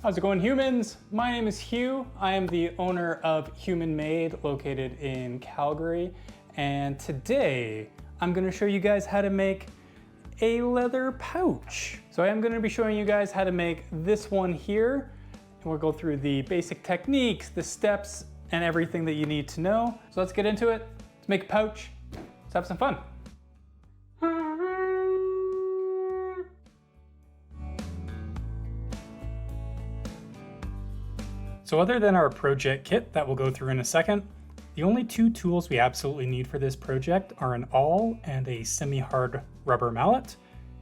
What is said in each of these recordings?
How's it going, humans? My name is Hugh. I am the owner of Human Made, located in Calgary. And today I'm gonna show you guys how to make a leather pouch. So I am gonna be showing you guys how to make this one here. And we'll go through the basic techniques, the steps, and everything that you need to know. So let's get into it. Let's make a pouch. Let's have some fun. So other than our project kit that we'll go through in a second, the only two tools we absolutely need for this project are an awl and a semi-hard rubber mallet.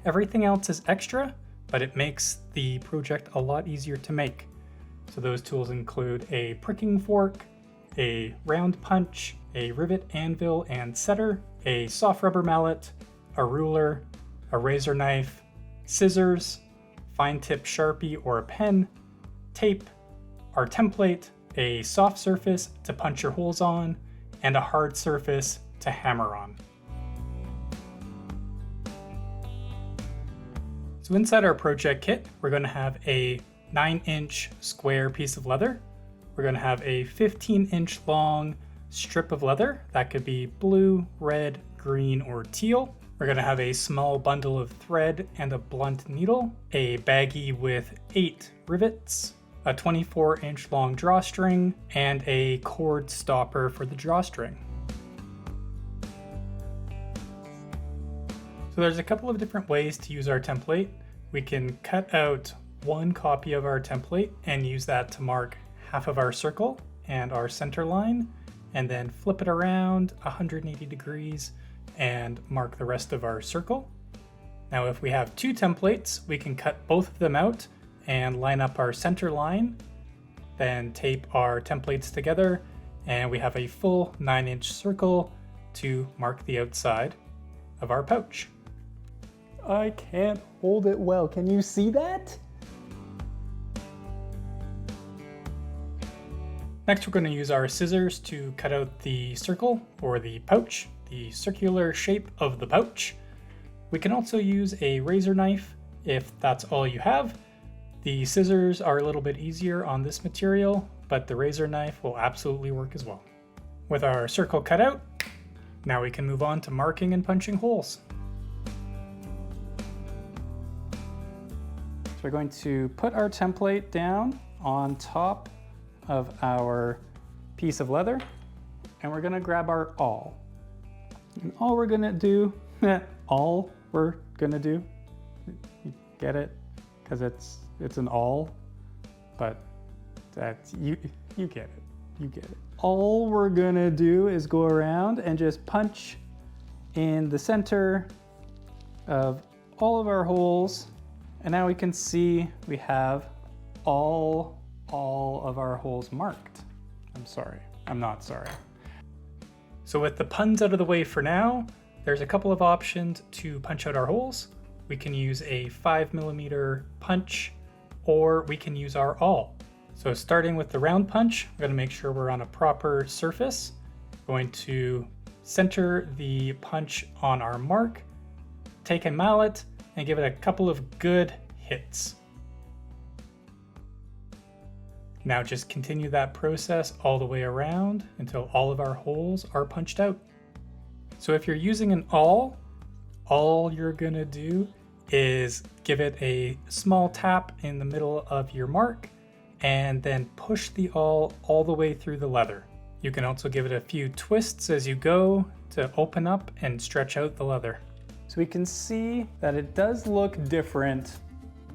Everything else is extra, but it makes the project a lot easier to make. So those tools include a pricking fork, a round punch, a rivet anvil and setter, a soft rubber mallet, a ruler, a razor knife, scissors, fine tip Sharpie or a pen, tape, our template, a soft surface to punch your holes on, and a hard surface to hammer on. So inside our project kit, we're going to have a 9-inch square piece of leather. We're going to have a 15-inch long strip of leather. That could be blue, red, green, or teal. We're going to have a small bundle of thread and a blunt needle, a baggie with 8 rivets, a 24-inch long drawstring, and a cord stopper for the drawstring. So there's a couple of different ways to use our template. We can cut out one copy of our template and use that to mark half of our circle and our center line, and then flip it around 180 degrees and mark the rest of our circle. Now if we have two templates, we can cut both of them out and line up our center line, then tape our templates together, and we have a full 9-inch circle to mark the outside of our pouch. I can't hold it well. Can you see that? Next, we're going to use our scissors to cut out the circle or the pouch, the circular shape of the pouch. We can also use a razor knife if that's all you have. The scissors are a little bit easier on this material, but the razor knife will absolutely work as well. With our circle cut out, now we can move on to marking and punching holes. So we're going to put our template down on top of our piece of leather, and we're gonna grab our awl. And all we're gonna do, you get it? Because it's an awl, but that's, you get it, you get it. All we're gonna do is go around and just punch in the center of all of our holes, and now we can see we have all of our holes marked. I'm not sorry. So with the puns out of the way for now, there's a couple of options to punch out our holes. We can use a 5mm punch, or we can use our awl. So starting with the round punch, we're going to make sure we're on a proper surface. Going to center the punch on our mark, take a mallet, and give it a couple of good hits. Now just continue that process all the way around until all of our holes are punched out. So if you're using an awl, all you're gonna do is give it a small tap in the middle of your mark and then push the awl all the way through the leather. You can also give it a few twists as you go to open up and stretch out the leather. So we can see that it does look different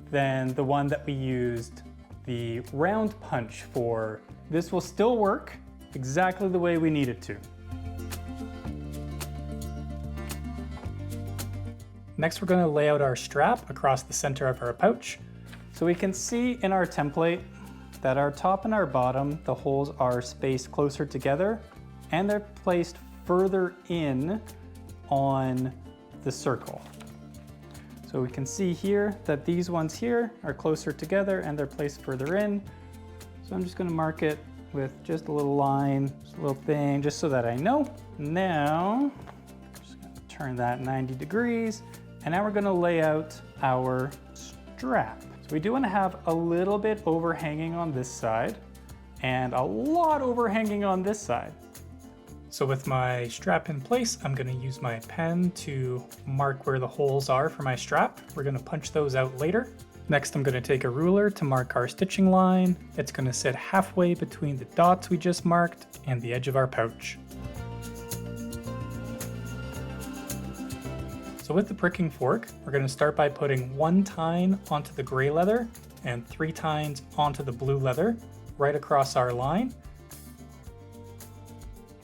than the one that we used the round punch for. This will still work exactly the way we need it to. Next, we're going to lay out our strap across the center of our pouch. So we can see in our template that our top and our bottom, the holes are spaced closer together and they're placed further in on the circle. So we can see here that these ones here are closer together and they're placed further in. So I'm just going to mark it with just a little line, just a little thing, just so that I know. Now, just going to turn that 90 degrees. And now we're going to lay out our strap. So We do want to have a little bit overhanging on this side and a lot overhanging on this side. So with my strap in place, I'm going to use my pen to mark where the holes are for my strap. We're going to punch those out later. Next, I'm going to take a ruler to mark our stitching line. It's going to sit halfway between the dots we just marked and the edge of our pouch. So with the pricking fork, we're going to start by putting 1 tine onto the gray leather and 3 tines onto the blue leather right across our line.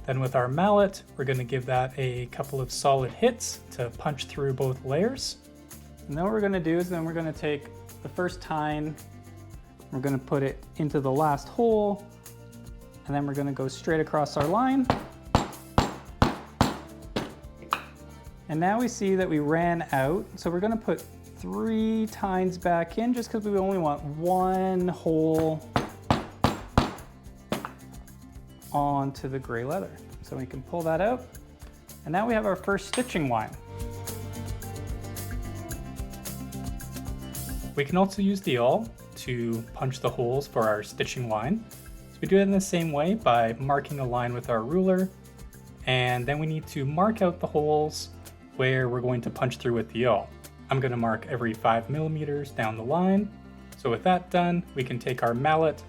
Then with our mallet, we're going to give that a couple of solid hits to punch through both layers. And then what we're going to do is then we're going to take the first tine, we're going to put it into the last hole, and then we're going to go straight across our line. And now we see that we ran out, so we're going to put 3 tines back in just because we only want 1 hole onto the gray leather. So we can pull that out. And now we have our first stitching line. We can also use the awl to punch the holes for our stitching line. So we do it in the same way by marking a line with our ruler, and then we need to mark out the holes where we're going to punch through with the awl. I'm going to mark every 5 millimeters down the line. So with that done, we can take our mallet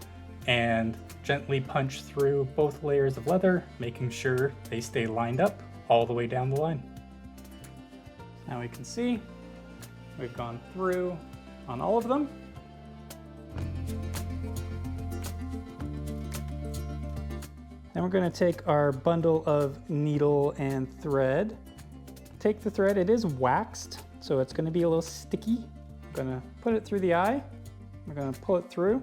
and gently punch through both layers of leather, making sure they stay lined up all the way down the line. Now we can see we've gone through on all of them. Then we're going to take our bundle of needle and thread. Take the thread, it is waxed, so it's going to be a little sticky. I'm going to put it through the eye. We're going to pull it through.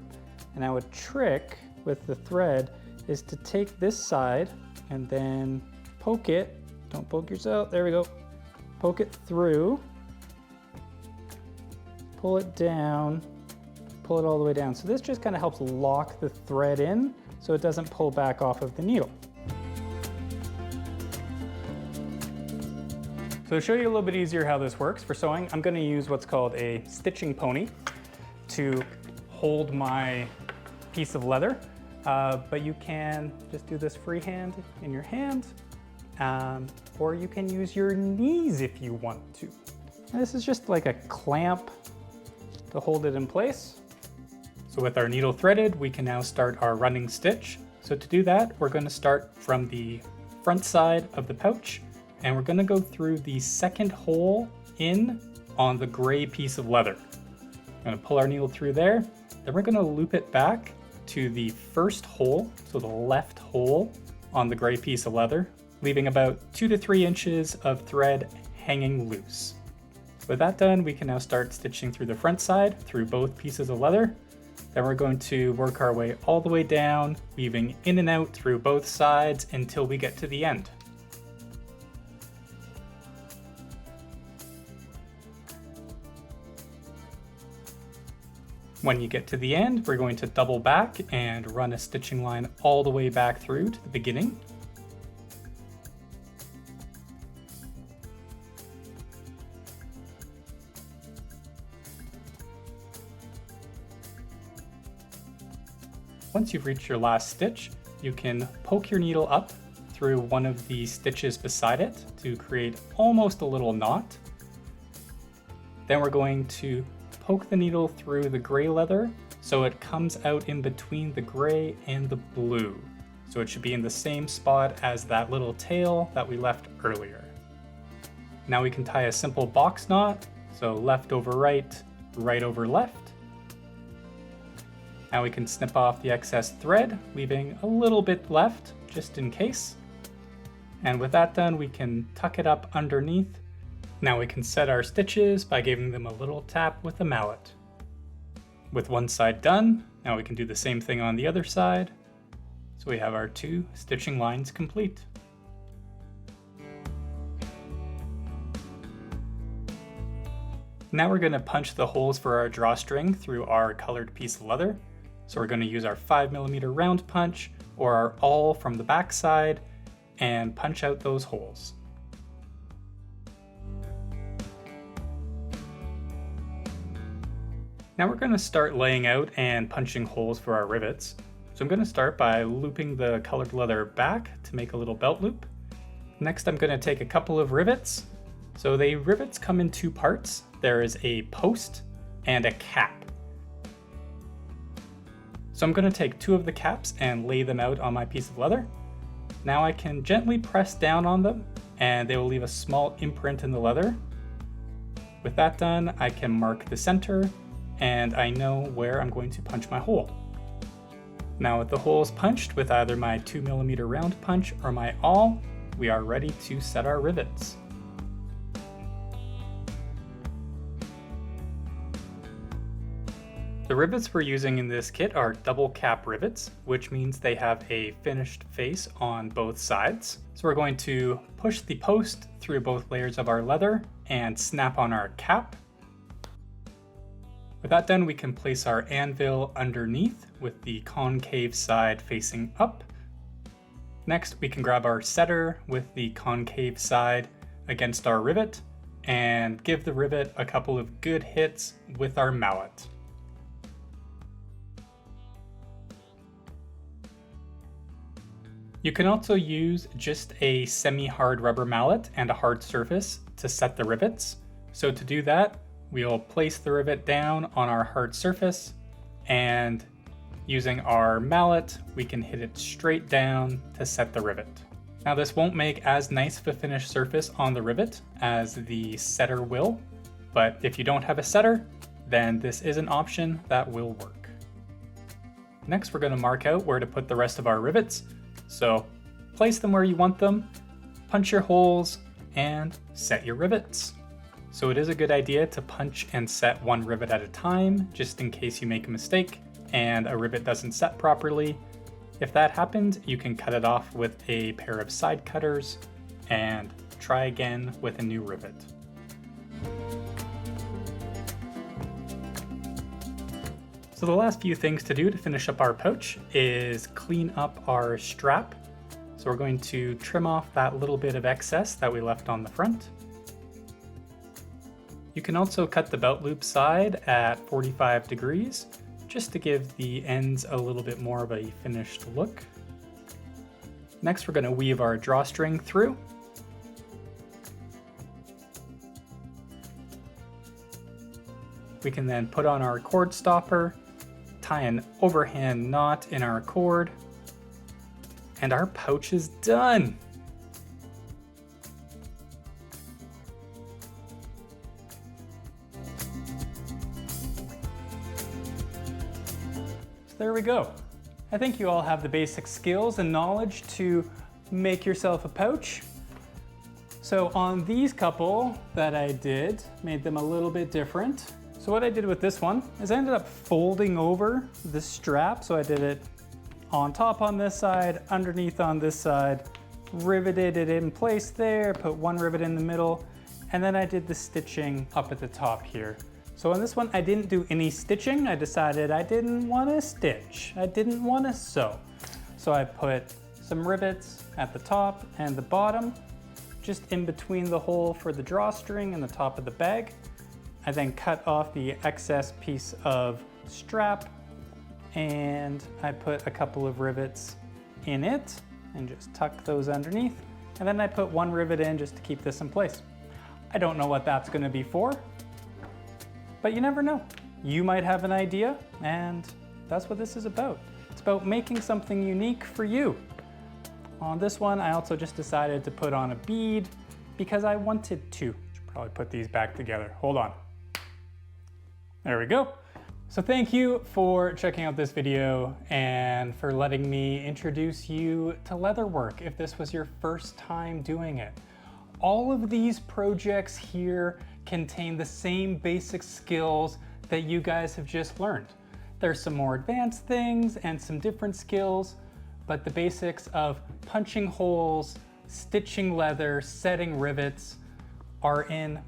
And now a trick with the thread is to take this side and then poke it. Don't poke yourself, there we go. Poke it through, pull it down, pull it all the way down. So this just kind of helps lock the thread in so it doesn't pull back off of the needle. So to show you a little bit easier how this works for sewing, I'm going to use what's called a stitching pony to hold my piece of leather, but you can just do this freehand in your hand, or you can use your knees if you want to. And this is just like a clamp to hold it in place. So with our needle threaded, we can now start our running stitch. So to do that, we're going to start from the front side of the pouch, and we're going to go through the second hole in on the gray piece of leather. I'm going to pull our needle through there, then we're going to loop it back to the first hole, so the left hole on the gray piece of leather, leaving about 2 to 3 inches of thread hanging loose. With that done, we can now start stitching through the front side through both pieces of leather. Then we're going to work our way all the way down, weaving in and out through both sides until we get to the end. When you get to the end, we're going to double back and run a stitching line all the way back through to the beginning. Once you've reached your last stitch, you can poke your needle up through one of the stitches beside it to create almost a little knot. Then we're going to poke the needle through the gray leather so it comes out in between the gray and the blue. So it should be in the same spot as that little tail that we left earlier. Now we can tie a simple box knot, so left over right, right over left. Now we can snip off the excess thread, leaving a little bit left just in case. And with that done, we can tuck it up underneath. Now we can set our stitches by giving them a little tap with a mallet. With one side done, now we can do the same thing on the other side. So we have our 2 stitching lines complete. Now we're going to punch the holes for our drawstring through our colored piece of leather. So we're going to use our 5mm round punch or our awl from the back side and punch out those holes. Now we're going to start laying out and punching holes for our rivets. So I'm going to start by looping the colored leather back to make a little belt loop. Next I'm going to take a couple of rivets. So the rivets come in two parts. There is a post and a cap. So I'm going to take two of the caps and lay them out on my piece of leather. Now I can gently press down on them and they will leave a small imprint in the leather. With that done, I can mark the center and I know where I'm going to punch my hole. Now with the holes punched with either my 2mm round punch or my awl, we are ready to set our rivets. The rivets we're using in this kit are double cap rivets, which means they have a finished face on both sides. So we're going to push the post through both layers of our leather and snap on our cap. With that done, we can place our anvil underneath with the concave side facing up. Next, we can grab our setter with the concave side against our rivet and give the rivet a couple of good hits with our mallet. You can also use just a semi-hard rubber mallet and a hard surface to set the rivets. So to do that, we'll place the rivet down on our hard surface and using our mallet, we can hit it straight down to set the rivet. Now this won't make as nice of a finished surface on the rivet as the setter will, but if you don't have a setter, then this is an option that will work. Next, we're going to mark out where to put the rest of our rivets. So place them where you want them, punch your holes, and set your rivets. So it is a good idea to punch and set one rivet at a time, just in case you make a mistake and a rivet doesn't set properly. If that happened, you can cut it off with a pair of side cutters and try again with a new rivet. So the last few things to do to finish up our pouch is clean up our strap. So we're going to trim off that little bit of excess that we left on the front. You can also cut the belt loop side at 45 degrees, just to give the ends a little bit more of a finished look. Next, we're going to weave our drawstring through. We can then put on our cord stopper, tie an overhand knot in our cord, and our pouch is done. So there we go. I think you all have the basic skills and knowledge to make yourself a pouch. So on these couple that I did, made them a little bit different. So what I did with this one is I ended up folding over the strap. So I did it on top on this side, underneath on this side, riveted it in place there, put one rivet in the middle, and then I did the stitching up at the top here. So on this one, I didn't do any stitching. I decided I didn't want to stitch. I didn't want to sew. So I put some rivets at the top and the bottom, just in between the hole for the drawstring and the top of the bag. I then cut off the excess piece of strap and I put a couple of rivets in it and just tuck those underneath. And then I put one rivet in just to keep this in place. I don't know what that's going to be for, but you never know. You might have an idea, and that's what this is about. It's about making something unique for you. On this one, I also just decided to put on a bead because I wanted to. Should probably put these back together. Hold on. There we go. So thank you for checking out this video and for letting me introduce you to leatherwork if this was your first time doing it. All of these projects here contain the same basic skills that you guys have just learned. There's some more advanced things and some different skills, but the basics of punching holes, stitching leather, setting rivets are in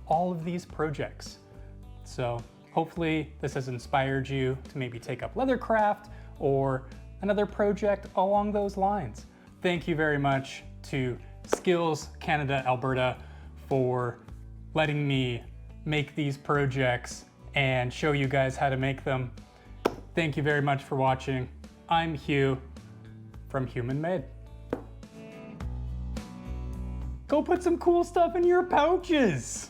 all of these projects. So hopefully this has inspired you to maybe take up leathercraft or another project along those lines. Thank you very much to Skills Canada Alberta for letting me make these projects and show you guys how to make them. Thank you very much for watching. I'm Hugh from Human Made. Go put some cool stuff in your pouches.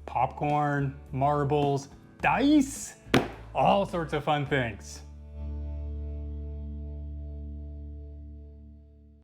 Popcorn, marbles, dice, all sorts of fun things.